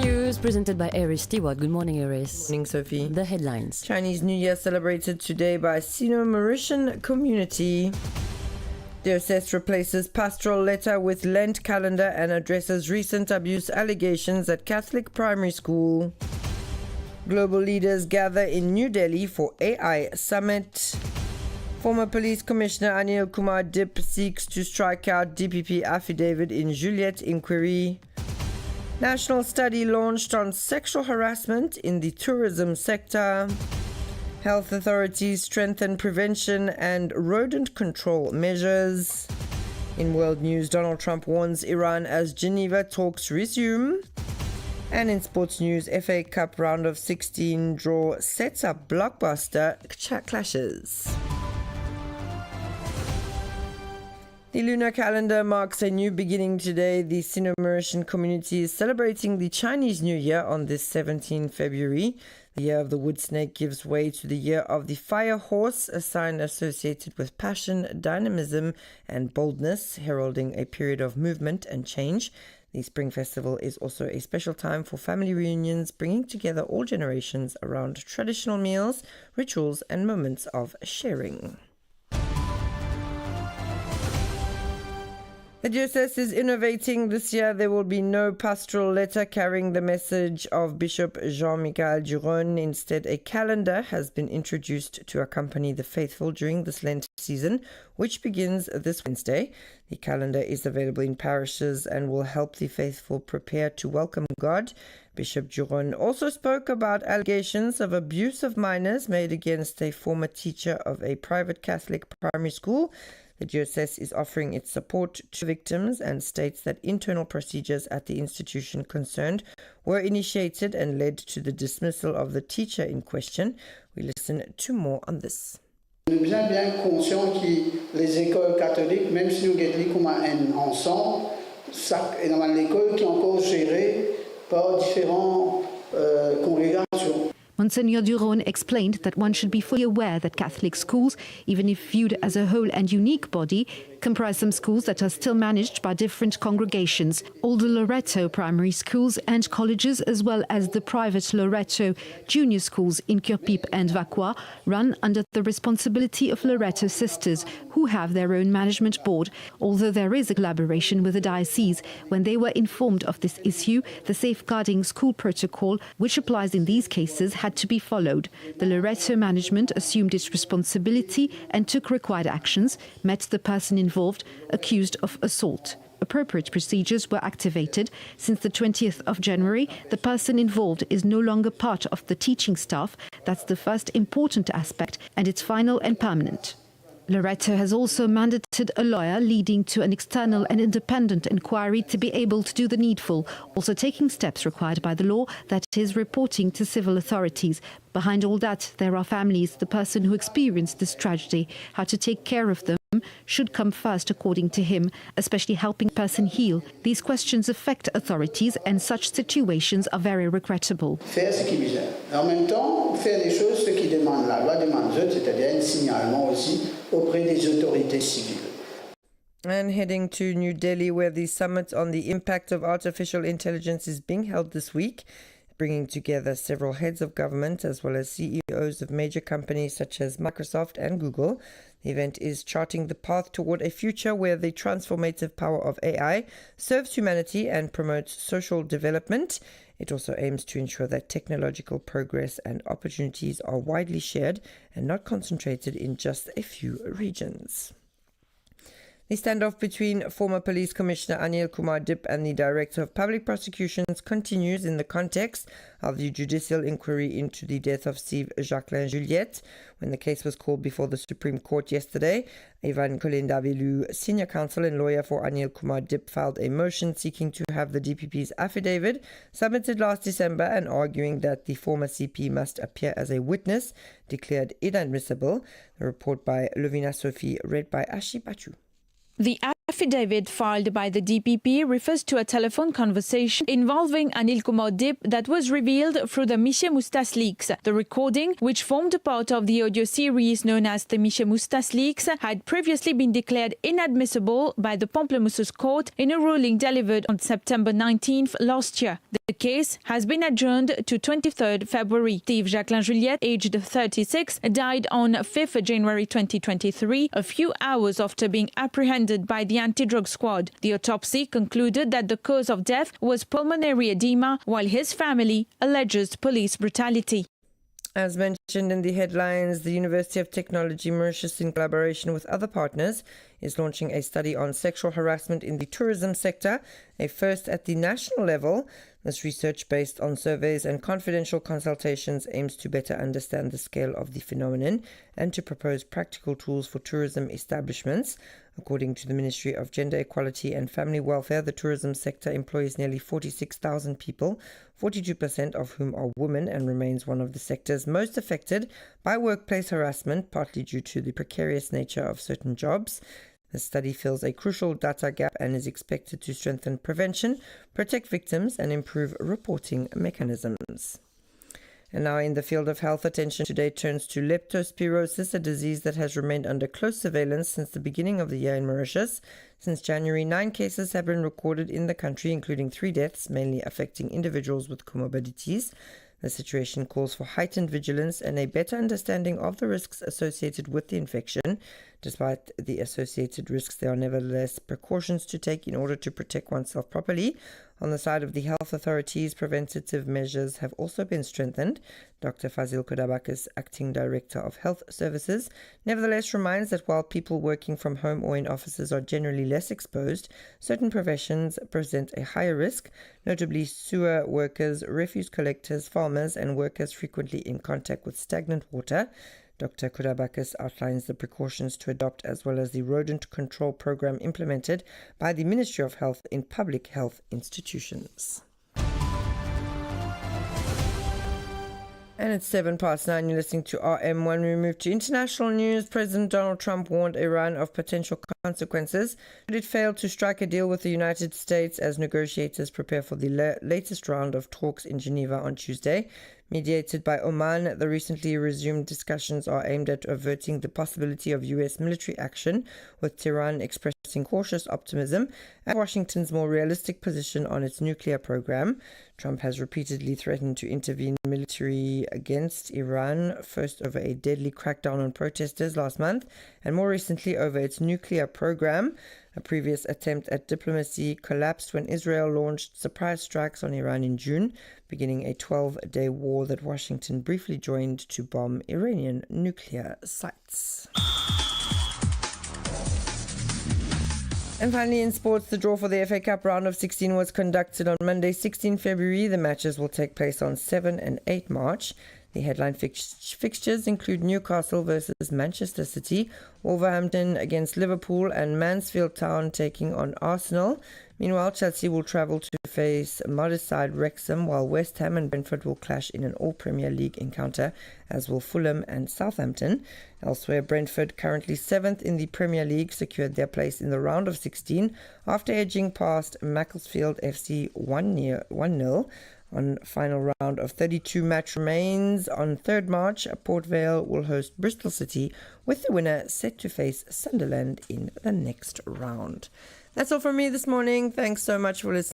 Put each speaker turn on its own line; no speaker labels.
News presented by Eris Stewart. Good morning, Eris.
Good morning, Sophie.
The headlines.
Chinese New Year celebrated today by Sino-Mauritian community. Diocese replaces pastoral letter with Lent calendar and addresses recent abuse allegations at Catholic primary school. Global leaders gather in New Delhi for AI summit. Former Police Commissioner Anil Kumar Dip seeks to strike out DPP affidavit in Juliet inquiry. National study launched on sexual harassment in the tourism sector. Health authorities strengthen prevention and rodent control measures. In world news, Donald Trump warns Iran as Geneva talks resume. And in sports news, FA Cup round of 16 draw sets up blockbuster clashes. The lunar calendar marks a new beginning today. The Sino-Mauritian community is celebrating the Chinese New Year on this 17 February. The year of the wood snake gives way to the year of the fire horse, a sign associated with passion, dynamism, and boldness, heralding a period of movement and change. The Spring Festival is also a special time for family reunions, bringing together all generations around traditional meals, rituals, and moments of sharing. The diocese is innovating. This year there will be no pastoral letter carrying the message of Bishop Jean-Michel Duron. Instead, a calendar has been introduced to accompany the faithful during this Lent season, which begins this Wednesday. The calendar is available in parishes and will help the faithful prepare to welcome God. Bishop Duron also spoke about allegations of abuse of minors made against a former teacher of a private Catholic primary school. The diocese is offering its support to victims and states that internal procedures at the institution concerned were initiated and led to the dismissal of the teacher in question. We listen to more on this.
Nous sommes bien conscients que les écoles catholiques, même si nous sommes ensemble, c'est l'école qui est encore gérée par différentes congrégations.
Monsignor Duron explained that one should be fully aware that Catholic schools, even if viewed as a whole and unique body, comprise some schools that are still managed by different congregations. All the Loreto primary schools and colleges, as well as the private Loreto junior schools in Kurpip and Vakwa, run under the responsibility of Loreto sisters, who have their own management board. Although there is a collaboration with the diocese, when they were informed of this issue, the safeguarding school protocol, which applies in these cases, had to be followed. The Loreto management assumed its responsibility and took required actions, met the person involved, accused of assault. Appropriate procedures were activated. Since the 20th of January, the person involved is no longer part of the teaching staff. That's the first important aspect, and it's final and permanent. Loreto has also mandated a lawyer, leading to an external and independent inquiry to be able to do the needful, also taking steps required by the law, that is, reporting to civil authorities. Behind all that, there are families. The person who experienced this tragedy, how to take care of them, should come first, according to him, especially helping the person heal. These questions affect authorities, and such situations are very regrettable.
Faire ce qui est bizarre. En même temps, faire les choses, ce qui demande la loi demande, c'est-à-dire un signalement aussi auprès des autorités civiles.
And heading to New Delhi, where the summit on the impact of artificial intelligence is being held this week, bringing together several heads of government as well as CEOs of major companies such as Microsoft and Google. The event is charting the path toward a future where the transformative power of AI serves humanity and promotes social development. It also aims to ensure that technological progress and opportunities are widely shared and not concentrated in just a few regions. The standoff between former Police Commissioner Anil Kumar Dip and the Director of Public Prosecutions continues in the context of the judicial inquiry into the death of Steve Jacqueline Juliette. When the case was called before the Supreme Court yesterday, Ivan Kolendavelu, senior counsel and lawyer for Anil Kumar Dip, filed a motion seeking to have the DPP's affidavit submitted last December and arguing that the former CP must appear as a witness, declared inadmissible. The report by Lovina Sophie, read by Ashi Bachu.
The affidavit filed by the DPP refers to a telephone conversation involving Anil Kumar Dip that was revealed through the Miche Moustas leaks. The recording, which formed a part of the audio series known as the Miche Moustas leaks, had previously been declared inadmissible by the Pamplemousses court in a ruling delivered on September 19th last year. The case has been adjourned to 23rd February. Steve Jacqueline Juliette, aged 36, died on 5th January 2023, a few hours after being apprehended by the anti-drug squad. The autopsy concluded that the cause of death was pulmonary edema, while his family alleges police brutality.
As mentioned in the headlines, the University of Technology Mauritius, in collaboration with other partners, is launching a study on sexual harassment in the tourism sector, a first at the national level. This research, based on surveys and confidential consultations, aims to better understand the scale of the phenomenon and to propose practical tools for tourism establishments. According to the Ministry of Gender Equality and Family Welfare, the tourism sector employs nearly 46,000 people, 42% of whom are women, and remains one of the sectors most affected by workplace harassment, partly due to the precarious nature of certain jobs. The study fills a crucial data gap and is expected to strengthen prevention, protect victims, and improve reporting mechanisms. And now in the field of health, attention today turns to leptospirosis, a disease that has remained under close surveillance since the beginning of the year in Mauritius. Since January, 9 cases have been recorded in the country, including 3 deaths, mainly affecting individuals with comorbidities. The situation calls for heightened vigilance and a better understanding of the risks associated with the infection. Despite the associated risks, there are nevertheless precautions to take in order to protect oneself properly. On the side of the health authorities, preventative measures have also been strengthened. Dr. Fazil Kodabakis, Acting Director of Health Services, nevertheless reminds that while people working from home or in offices are generally less exposed, certain professions present a higher risk, notably sewer workers, refuse collectors, farmers, and workers frequently in contact with stagnant water. Dr. Kodabakis outlines the precautions to adopt as well as the rodent control program implemented by the Ministry of Health in public health institutions. And it's 9:07. You're listening to RM1. We move to international news. President Donald Trump warned Iran of potential consequences should it fail to strike a deal with the United States as negotiators prepare for the latest round of talks in Geneva on Tuesday. Mediated by Oman, the recently resumed discussions are aimed at averting the possibility of U.S. military action, with Tehran expressing cautious optimism and Washington's more realistic position on its nuclear program. Trump has repeatedly threatened to intervene militarily against Iran, first over a deadly crackdown on protesters last month, and more recently over its nuclear program. A previous attempt at diplomacy collapsed when Israel launched surprise strikes on Iran in June, beginning a 12-day war that Washington briefly joined to bomb Iranian nuclear sites. And finally, in sports, the draw for the FA Cup round of 16 was conducted on Monday, 16 February. The matches will take place on 7 and 8 March. The headline fixtures include Newcastle versus Manchester City, Wolverhampton against Liverpool, and Mansfield Town taking on Arsenal. Meanwhile, Chelsea will travel to face modest side Wrexham, while West Ham and Brentford will clash in an all-Premier League encounter, as will Fulham and Southampton. Elsewhere, Brentford, currently 7th in the Premier League, secured their place in the round of 16 after edging past Macclesfield FC 1-0. On final round of 32 match remains on 3rd March, Port Vale will host Bristol City, with the winner set to face Sunderland in the next round. That's all from me this morning. Thanks so much for listening.